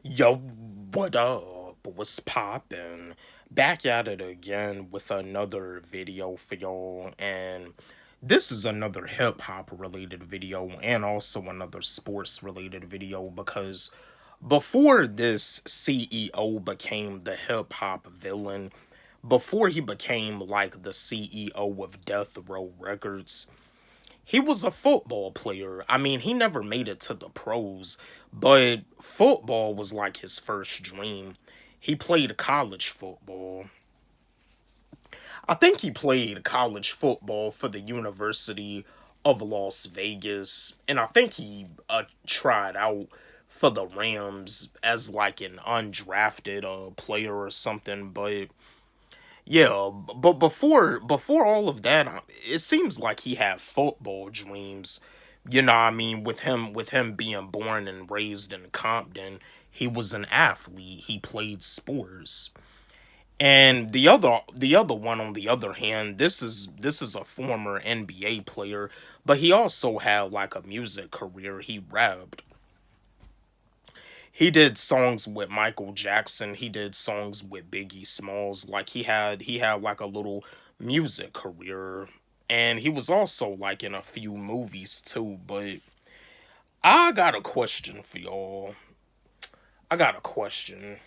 Yo, what up? What's poppin'? Back at it again with another video for y'all, and this is another hip hop related video and also another sports related video because before this CEO became the hip hop villain, before he became like the CEO of Death Row Records, he was a football player. I mean, he never made it to the pros, but football was like his first dream. He played college football. I think he played college football for the University of Las Vegas, and I think he tried out for the Rams as like an undrafted player or something, but yeah, but before all of that, it seems like he had football dreams. You know, what I mean, with him being born and raised in Compton, he was an athlete. He played sports. And the other one on the other hand, this is a former NBA player, but he also had like a music career. He rapped. He did songs with Michael Jackson. He did songs with Biggie Smalls. Like he had like a little music career, and he was also like in a few movies too. But I got a question for y'all. I got a question.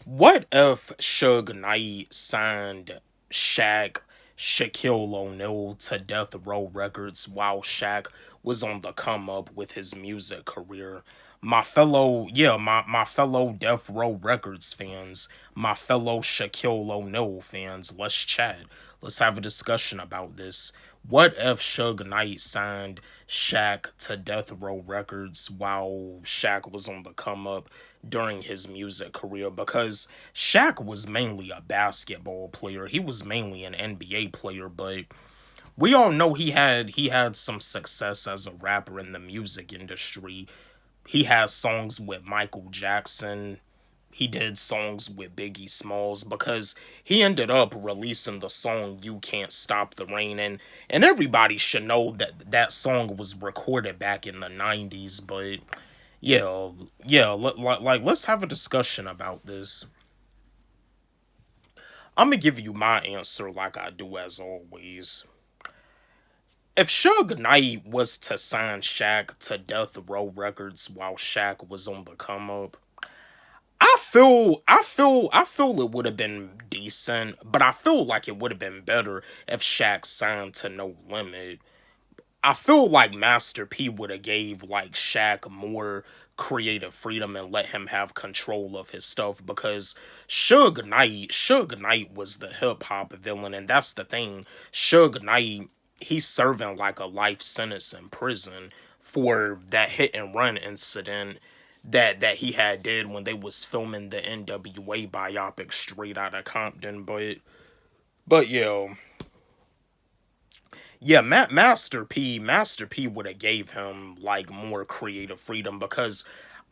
What if Suge Knight signed Shaq, Shaquille O'Neal to Death Row Records while Shaq was on the come up with his music career? My fellow Death Row Records fans, my fellow Shaquille O'Neal fans, let's chat. Let's have a discussion about this. What if Suge Knight signed Shaq to Death Row Records while Shaq was on the come up during his music career? Because Shaq was mainly a basketball player. He was mainly an NBA player, but we all know he had some success as a rapper in the music industry. He has songs with Michael Jackson. He did songs with Biggie Smalls because he ended up releasing the song "You Can't Stop the Rain," and everybody should know that that song was recorded back in the '90s. But yeah, yeah, like let's have a discussion about this. I'm gonna give you my answer like I do as always. If Suge Knight was to sign Shaq to Death Row Records while Shaq was on the come up, I feel it would have been decent, but I feel like it would have been better if Shaq signed to No Limit. I feel like Master P would have gave like Shaq more creative freedom and let him have control of his stuff because Suge Knight was the hip hop villain, and that's the thing. Suge Knight, he's serving like a life sentence in prison for that hit and run incident that he had did when they was filming the NWA biopic Straight Outta Compton. But yeah, yeah, Master P would have gave him like more creative freedom because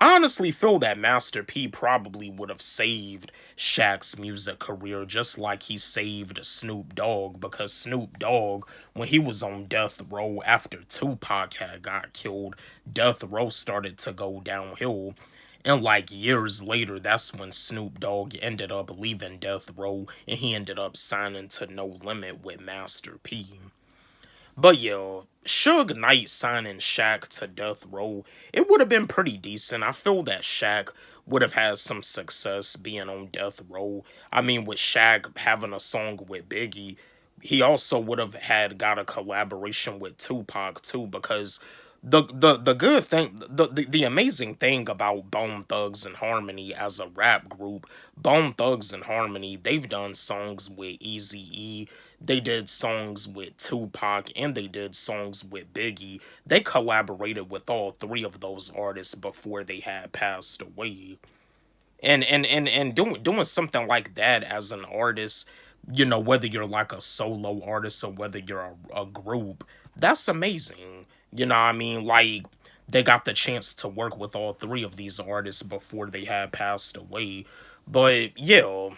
I honestly feel that Master P probably would have saved Shaq's music career just like he saved Snoop Dogg, because Snoop Dogg, when he was on death row after Tupac had got killed, death row started to go downhill. And like years later, that's when Snoop Dogg ended up leaving Death Row and he ended up signing to No Limit with Master P. But yeah, Suge Knight signing Shaq to Death Row, it would have been pretty decent. I feel that Shaq would have had some success being on Death Row. I mean, with Shaq having a song with Biggie, he also would have had got a collaboration with Tupac too, because the good thing, the amazing thing about Bone Thugs and Harmony as a rap group, Bone Thugs and Harmony, they've done songs with Easy E, they did songs with Tupac, and they did songs with Biggie. They collaborated with all three of those artists before they had passed away. And doing something like that as an artist, whether you're like a solo artist or whether you're a group, that's amazing. You know what I mean? Like, they got the chance to work with all three of these artists before they had passed away. But yeah,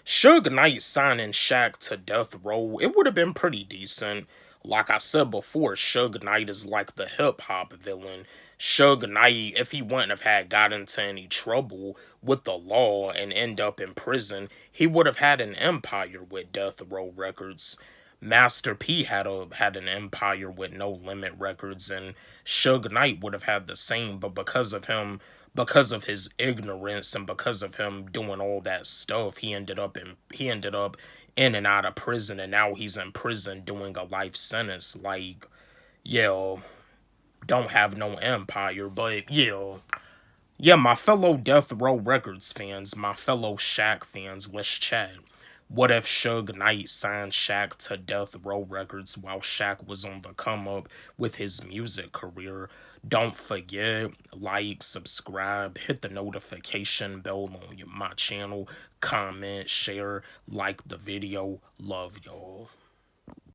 Suge Knight signing Shaq to Death Row, it would have been pretty decent. Like I said before, Suge Knight is like the hip hop villain. Suge Knight, if he wouldn't have had got into any trouble with the law and end up in prison, he would have had an empire with Death Row Records. Master P had an empire with No Limit Records, and Suge Knight would have had the same, but because of his ignorance and because of him doing all that stuff, he ended up in and out of prison, and now he's in prison doing a life sentence. Like, yeah, don't have no empire, but yeah, my fellow Death Row Records fans, my fellow SHAQ fans, let's chat. What if Suge Knight signed SHAQ to Death Row Records while SHAQ was on the come up with his music career? Don't forget, like, subscribe, hit the notification bell on my channel, comment, share, like the video. Love y'all.